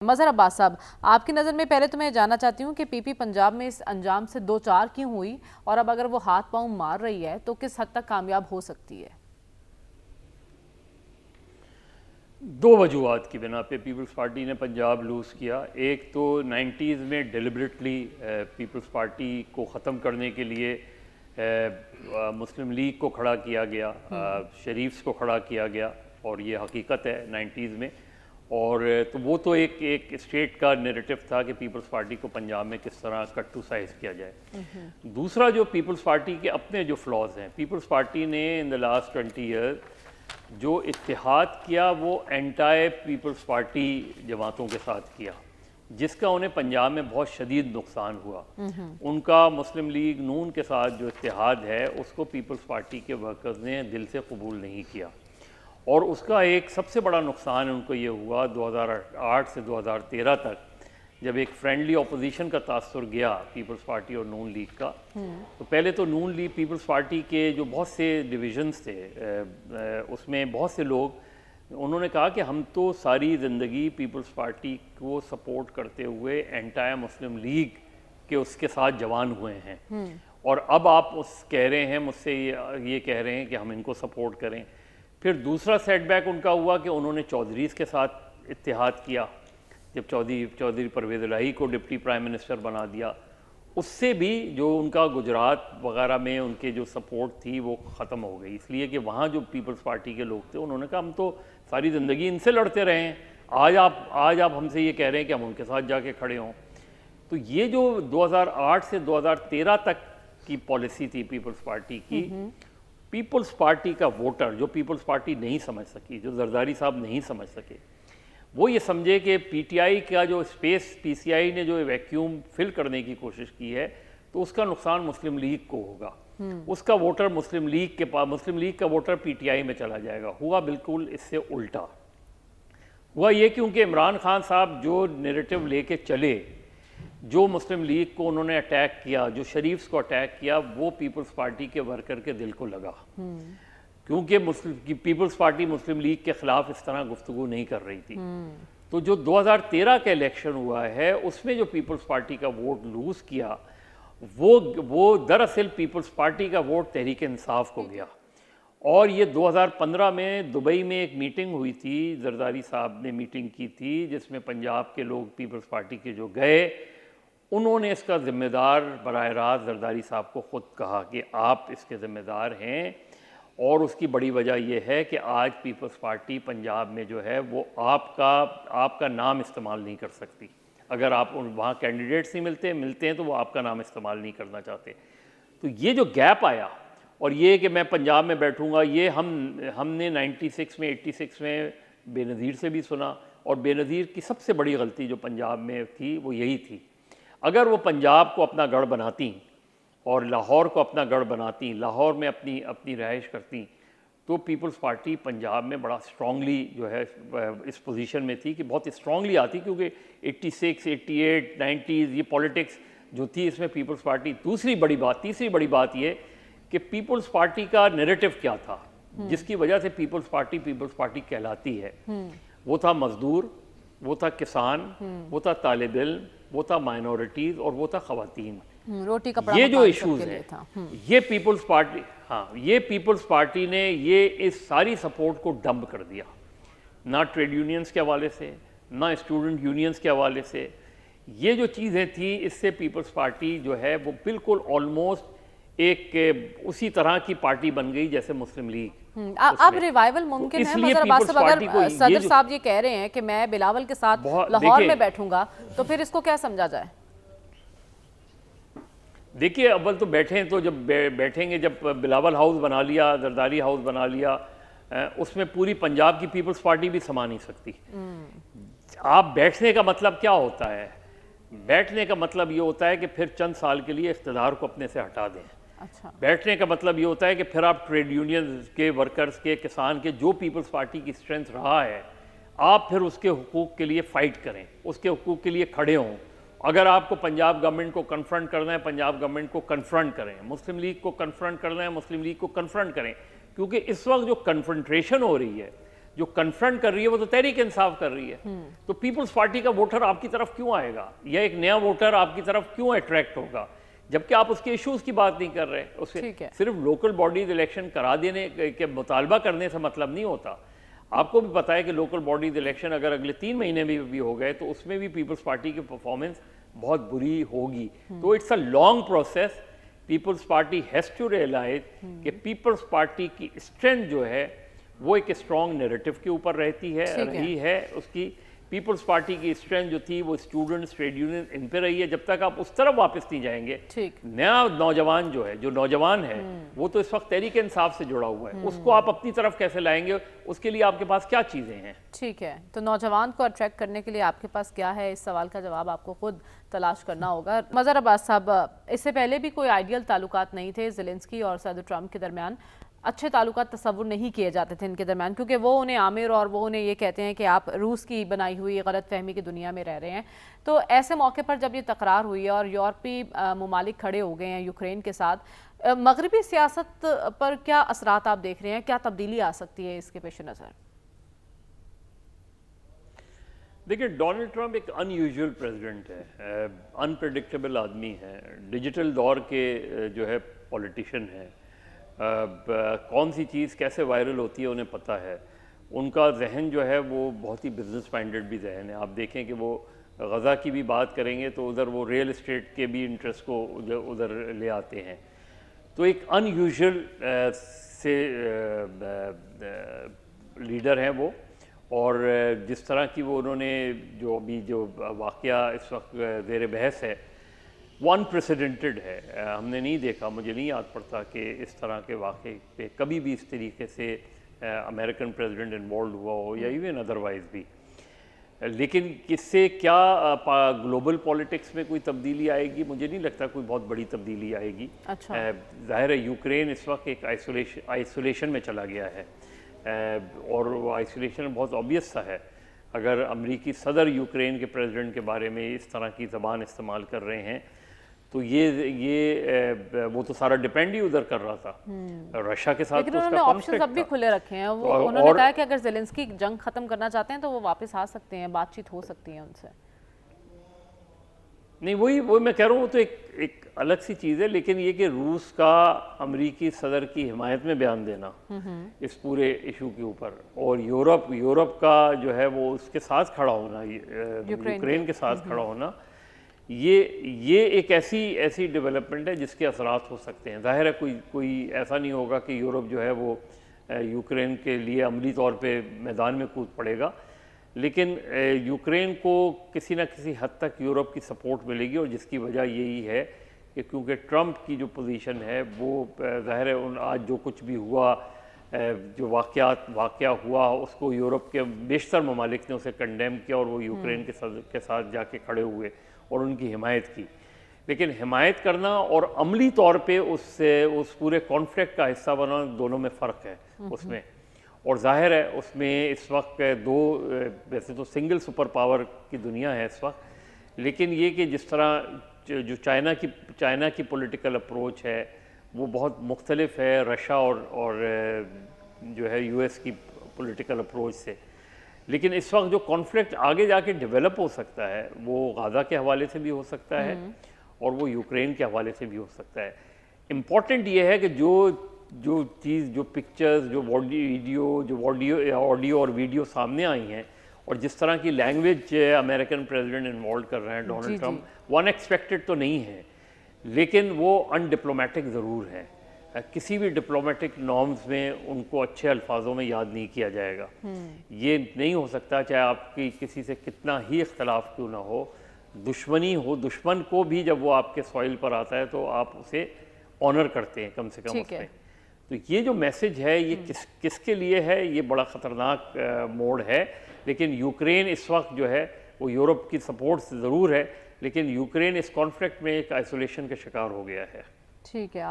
मज़हर अब्बास साहब, आपकी नज़र में पहले तो मैं जानना चाहती हूँ कि पीपी पंजाब में इस अंजाम से दो चार क्यों हुई, और अब अगर वो हाथ पांव मार रही है तो किस हद तक कामयाब हो सकती है? दो वजूहत की बिना पे पीपल्स पार्टी ने पंजाब लूज़ किया। एक तो 90s में डिलिबरेटली पीपल्स पार्टी को ख़त्म करने के लिए मुस्लिम लीग को खड़ा किया गया, शरीफ्स को खड़ा किया गया, और ये हकीकत है 90s में। और तो वो तो एक स्टेट का नैरेटिव था कि पीपल्स पार्टी को पंजाब में किस तरह कट्टू साइज किया जाए। दूसरा जो पीपल्स पार्टी के अपने जो फ्लॉज हैं, पीपल्स पार्टी ने इन द लास्ट 20 ईयर जो इत्तेहाद किया वो एंटाई पीपल्स पार्टी जमातों के साथ किया, जिसका उन्हें पंजाब में बहुत शदीद नुकसान हुआ। उनका मुस्लिम लीग नून के साथ जो इत्तेहाद है उसको पीपल्स पार्टी के वर्कर्स ने दिल से कबूल नहीं किया, और उसका एक सबसे बड़ा नुकसान उनको ये हुआ 2008 से 2013 तक, जब एक फ्रेंडली अपोजिशन का तासुर गया पीपल्स पार्टी और नून लीग का। तो पहले तो नून लीग पीपल्स पार्टी के जो बहुत से डिविजन्स थे, उसमें बहुत से लोग उन्होंने कहा कि हम तो सारी ज़िंदगी पीपल्स पार्टी को सपोर्ट करते हुए एंटायर मुस्लिम लीग के उसके साथ जवान हुए हैं, और अब आप कह रहे हैं मुझसे ये कह रहे हैं कि हम इनको सपोर्ट करें। फिर दूसरा सेटबैक उनका हुआ कि उन्होंने चौधरीज़ के साथ इत्तेहाद किया, जब चौधरी परवेज़ इलाही को डिप्टी प्राइम मिनिस्टर बना दिया। उससे भी जो उनका गुजरात वगैरह में उनके जो सपोर्ट थी वो ख़त्म हो गई, इसलिए कि वहाँ जो पीपल्स पार्टी के लोग थे उन्होंने कहा हम तो सारी ज़िंदगी इनसे लड़ते रहे हैं, आज आप हमसे ये कह रहे हैं कि हम उनके साथ जाके खड़े हों। तो ये जो 2008 से 2013 तक की पॉलिसी थी पीपल्स पार्टी की, पीपल्स पार्टी का वोटर जो पीपल्स पार्टी नहीं समझ सकी, जो जरदारी साहब नहीं समझ सके, वो ये समझे कि पीटीआई का जो स्पेस पीसीआई ने जो वैक्यूम फिल करने की कोशिश की है तो उसका नुकसान मुस्लिम लीग को होगा, उसका वोटर मुस्लिम लीग के पास, मुस्लिम लीग का वोटर पीटीआई में चला जाएगा। हुआ बिल्कुल इससे उल्टा हुआ ये, क्योंकि इमरान खान साहब जो नैरेटिव लेके चले, जो मुस्लिम लीग को उन्होंने अटैक किया, जो शरीफ्स को अटैक किया, वो पीपल्स पार्टी के वर्कर के दिल को लगा, क्योंकि पीपल्स पार्टी मुस्लिम लीग के खिलाफ इस तरह गुफ्तगू नहीं कर रही थी। तो जो 2013 का इलेक्शन हुआ है उसमें जो पीपल्स पार्टी का वोट लूज किया, वो दरअसल पीपल्स पार्टी का वोट तहरीक इंसाफ को गया। और ये 2015 में दुबई में एक मीटिंग हुई थी, जरदारी साहब ने मीटिंग की थी, जिसमें पंजाब के लोग पीपल्स पार्टी के जो गए, उन्होंने इसका ज़िम्मेदार बराह रास्त जरदारी साहब को ख़ुद कहा कि आप इसके ज़िम्मेदार हैं, और उसकी बड़ी वजह यह है कि आज पीपल्स पार्टी पंजाब में जो है वो आपका नाम इस्तेमाल नहीं कर सकती। अगर आप वहाँ कैंडिडेट्स नहीं मिलते हैं तो वो आपका नाम इस्तेमाल नहीं करना चाहते। तो ये जो गैप आया, और ये कि मैं पंजाब में बैठूँगा, ये हमने 96 में 86 में बेनज़ीर से भी सुना, और बेनज़ीर की सबसे बड़ी गलती जो पंजाब में थी वो यही थी। अगर वो पंजाब को अपना गढ़ बनाती और लाहौर को अपना गढ़ बनाती, लाहौर में अपनी रहाइश करती, तो पीपल्स पार्टी पंजाब में बड़ा स्ट्रांगली जो है इस पोजीशन में थी कि बहुत स्ट्रांगली आती, क्योंकि 86, 88, 90s ये पॉलिटिक्स जो थी इसमें पीपल्स पार्टी। तीसरी बड़ी बात ये कि पीपल्स पार्टी का नैरेटिव क्या था, जिसकी वजह से पीपल्स पार्टी कहलाती है। वो था मजदूर, वो था किसान, वो था तालिब इल्म, वो था माइनॉरिटीज़, और वो था ख़वातीन। रोटी कपड़ा ये जो मकान इश्यूज सबके हैं, लिए था। ये पीपल्स पार्टी ने ये इस सारी सपोर्ट को डंप कर दिया, ना ट्रेड यूनियंस के हवाले से, ना स्टूडेंट यूनियंस के हवाले से। ये जो चीज़ें थी, इससे पीपल्स पार्टी जो है वो बिल्कुल ऑलमोस्ट एक उसी तरह की पार्टी बन गई जैसे मुस्लिम लीग। अब रिवाइवल मुमकिन है मज़हर अब्बास साहब? अगर सदर साहब ये कह रहे हैं कि मैं बिलावल के साथ लाहौर में बैठूंगा, तो फिर इसको क्या समझा जाए? देखिए, अव्वल तो जब बैठेंगे, जब बिलावल हाउस बना लिया, जरदारी हाउस बना लिया, उसमें पूरी पंजाब की पीपल्स पार्टी भी समा नहीं सकती। आप बैठने का मतलब क्या होता है? बैठने का मतलब ये होता है कि फिर चंद साल के लिए इख्तिदार को अपने से हटा दें। अच्छा। बैठने का मतलब ये होता है कि फिर आप ट्रेड यूनियन के, वर्कर्स के, किसान के, जो पीपल्स पार्टी की स्ट्रेंथ रहा है, आप फिर उसके हुकूक के लिए फ़ाइट करें, उसके हुकूक के लिए खड़े हों। अगर आपको पंजाब गवर्नमेंट को कन्फ्रंट करना है, पंजाब गवर्नमेंट को कन्फ्रंट करें। मुस्लिम लीग को कन्फ्रंट करना है, मुस्लिम लीग को कन्फ्रंट करें, क्योंकि इस वक्त जो कन्फ्रंट्रेशन हो रही है, जो कन्फ्रंट कर रही है वो तो तहरीक इंसाफ कर रही है। तो पीपल्स पार्टी का वोटर आपकी तरफ क्यों आएगा, या एक नया वोटर आपकी तरफ क्यों अट्रैक्ट होगा, जबकि आप उसके इश्यूज की बात नहीं कर रहे। उससे सिर्फ लोकल बॉडीज इलेक्शन करा देने के मुतालबा करने से मतलब नहीं होता। आपको भी पता है कि लोकल बॉडीज इलेक्शन अगर अगले 3 महीने में भी हो गए तो उसमें भी पीपल्स पार्टी की परफॉर्मेंस बहुत बुरी होगी। तो it's a long process. People's Party has to realise कि पीपल्स पार्टी की स्ट्रेंथ जो है वो एक स्ट्रॉन्ग नैरेटिव के ऊपर रहती है, रही है। उसकी पीपल्स पार्टी की स्ट्रेंथ जो थी वो स्टूडेंट्स, ट्रेड यूनियन, इन पे रही है। जब तक आप उस तरफ वापस नहीं जाएंगे, नया नौजवान जो है, जो नौजवान है वो तो इस वक्त तहरीक इंसाफ से जुड़ा हुआ है, उसको आप अपनी तरफ कैसे लाएंगे, उसके लिए आपके पास क्या चीज़ें हैं? ठीक है, तो नौजवान को अट्रैक्ट करने के लिए आपके पास क्या है, इस सवाल का जवाब आपको खुद तलाश करना होगा। मज़हर अब्बास साहब, इससे पहले भी कोई आइडियल ताल्लुकात नहीं थे ज़ेलेंस्की और सदर ट्रंप के दरमियान। अच्छे ताल्लुकात तस्वुर नहीं किए जाते थे इनके दरमियान, क्योंकि वो उन्हें आमिर और वो उन्हें ये कहते हैं कि आप रूस की बनाई हुई गलत फहमी की दुनिया में रह रहे हैं। तो ऐसे मौके पर जब ये तकरार हुई है और यूरोपीय ममालिक खड़े हो गए हैं यूक्रेन के साथ, मगरबी सियासत पर क्या असरात आप देख रहे हैं, क्या तब्दीली आ सकती है इसके पेश नज़र? देखिए, डोनाल्ड ट्रंप एक अनयूजुअल प्रेसिडेंट है, अनप्रेडिक्टेबल आदमी है, डिजिटल दौर के जो है पॉलिटिशियन है। कौन सी चीज़ कैसे वायरल होती है उन्हें पता है। उनका जहन जो है वो बहुत ही बिजनेस माइंडेड भी जहन है। आप देखें कि वो गज़ा की भी बात करेंगे तो उधर वो रियल इस्टेट के भी इंटरेस्ट को उधर ले आते हैं। तो एक अनयूजुअल से लीडर हैं वो, और जिस तरह की वो उन्होंने जो अभी जो वाक़या इस वक्त ज़ेर बहस है वो अनप्रेसिडेंटेड है। हमने नहीं देखा, मुझे नहीं याद पड़ता कि इस तरह के वाक़े पे कभी भी इस तरीके से अमेरिकन प्रेसिडेंट इन्वॉल्व हुआ हो, या इवन अदरवाइज़ भी। लेकिन इससे क्या ग्लोबल पॉलिटिक्स में कोई तब्दीली आएगी? मुझे नहीं लगता कोई बहुत बड़ी तब्दीली आएगी। अच्छा। ज़ाहिर है यूक्रेन इस वक्त एक आइसोलेशन में चला गया है, और वो आइसोलेशन बहुत ऑब्वियस सा है। अगर अमेरिकी सदर यूक्रेन के प्रेसिडेंट के बारे में इस तरह की ज़बान इस्तेमाल कर रहे हैं तो ये वो तो सारा डिपेंड ही उधर कर रहा था रशिया के साथ। लेकिन उन्होंने ऑप्शंस अब भी खुले रखे हैं। वो उन्होंने बताया कि अगर ज़ेलेंस्की जंग खत्म करना चाहते हैं तो वो वापस आ सकते हैं, बातचीत हो सकती है उनसे। नहीं, वही मैं कह रहा हूँ, वो तो एक अलग सी चीज़ है। लेकिन ये कि रूस का अमेरिकी सदर की हिमायत में बयान देना इस पूरे इशू के ऊपर, और यूरोप का जो है वो उसके साथ खड़ा होना, यूक्रेन के साथ खड़ा होना, ये एक ऐसी डेवलपमेंट है जिसके असरात हो सकते हैं। जाहिर है कोई ऐसा नहीं होगा कि यूरोप जो है वो यूक्रेन के लिए अमली तौर पे मैदान में कूद पड़ेगा, लेकिन यूक्रेन को किसी न किसी हद तक यूरोप की सपोर्ट मिलेगी। और जिसकी वजह यही है कि क्योंकि ट्रंप की जो पोजीशन है वो ज़ाहिर है आज जो कुछ भी हुआ, जो वाक़या हुआ, उसको यूरोप के बेशतर ममालिक ने उसे कंडेम किया और वो यूक्रेन के साथ जाके खड़े हुए और उनकी हिमायत की। लेकिन हिमायत करना और अमली तौर पे उस पूरे कॉन्फ्लिक्ट का हिस्सा बनना, दोनों में फ़र्क है उसमें। और जाहिर है उसमें इस वक्त वैसे तो सिंगल सुपर पावर की दुनिया है इस वक्त, लेकिन ये कि जिस तरह जो चाइना की पॉलिटिकल अप्रोच है वो बहुत मुख्तलिफ है रशिया और जो है यूएस की पॉलिटिकल अप्रोच से। लेकिन इस वक्त जो कॉन्फ्लिक्ट आगे जाके डेवलप हो सकता है वो गाज़ा के हवाले से भी हो सकता है और वो यूक्रेन के हवाले से भी हो सकता है। इम्पॉर्टेंट ये है कि जो पिक्चर्स, जो ऑडियो और वीडियो सामने आई हैं और जिस तरह की लैंग्वेज अमेरिकन प्रेसिडेंट इन्वॉल्व कर रहे हैं डोनाल्ड ट्रंप, वो अनएक्सपेक्टेड तो नहीं है, लेकिन वो अनडिप्लोमेटिक ज़रूर है। किसी भी डिप्लोमेटिक नॉर्म्स में उनको अच्छे अल्फाजों में याद नहीं किया जाएगा। ये नहीं हो सकता, चाहे आपकी किसी से कितना ही इख्तलाफ क्यों ना हो, दुश्मन को भी जब वो आपके सॉइल पर आता है तो आप उसे ऑनर करते हैं कम से कम उसमें। तो ये जो मैसेज है ये किसके लिए है, ये बड़ा ख़तरनाक मोड़ है। लेकिन यूक्रेन इस वक्त जो है वो यूरोप की सपोर्ट से ज़रूर है, लेकिन यूक्रेन इस कॉन्फ्लिक्ट में एक आइसोलेशन का शिकार हो गया है। ठीक है।